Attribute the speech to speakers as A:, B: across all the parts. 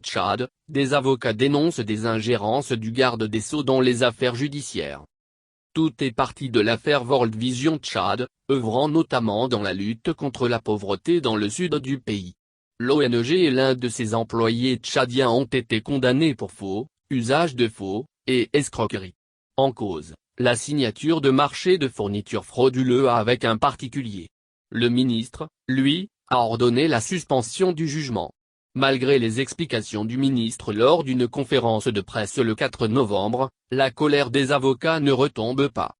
A: Tchad, des avocats dénoncent des ingérences du garde des Sceaux dans les affaires judiciaires. Tout est parti de l'affaire World Vision Tchad, œuvrant notamment dans la lutte contre la pauvreté dans le sud du pays. L'ONG et l'un de ses employés tchadiens ont été condamnés pour faux, usage de faux, et escroquerie. En cause, la signature de marchés de fournitures frauduleux avec un particulier. Le ministre, lui, a ordonné la suspension du jugement. Malgré les explications du ministre lors d'une conférence de presse le 4 novembre, la colère des avocats ne retombe pas.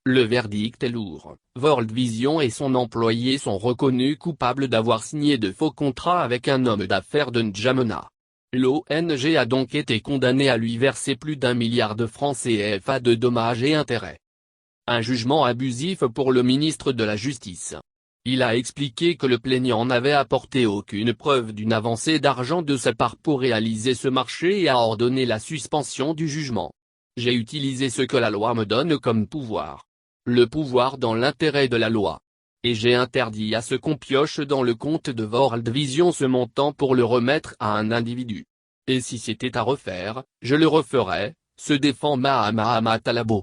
A: Le verdict est lourd. World Vision et son employé sont reconnus coupables d'avoir signé de faux contrats avec un homme d'affaires de N'Djamena. L'ONG a donc été condamnée à lui verser plus d'1 milliard de francs CFA de dommages et intérêts. Un jugement abusif pour le ministre de la Justice. Il a expliqué que le plaignant n'avait apporté aucune preuve d'une avancée d'argent de sa part pour réaliser ce marché et a ordonné la suspension du jugement. J'ai utilisé ce que la loi me donne comme pouvoir. Le pouvoir dans l'intérêt de la loi. Et j'ai interdit à ce qu'on pioche dans le compte de World Vision ce montant pour le remettre à un individu. Et si c'était à refaire, je le referais, se défend Mahama Talabo.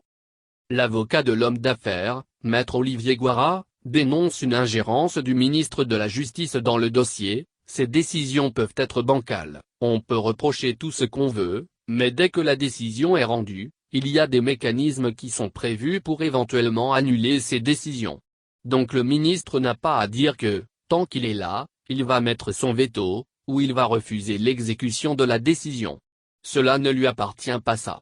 A: L'avocat de l'homme d'affaires, Maître Olivier Guara, dénonce une ingérence du ministre de la Justice dans le dossier. Ces décisions peuvent être bancales, on peut reprocher tout ce qu'on veut, mais dès que la décision est rendue, il y a des mécanismes qui sont prévus pour éventuellement annuler ces décisions. Donc le ministre n'a pas à dire que, tant qu'il est là, il va mettre son veto, ou il va refuser l'exécution de la décision. Cela ne lui appartient pas ça.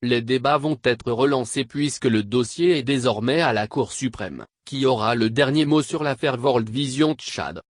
A: Les débats vont être relancés puisque le dossier est désormais à la Cour suprême, qui aura le dernier mot sur l'affaire World Vision Tchad.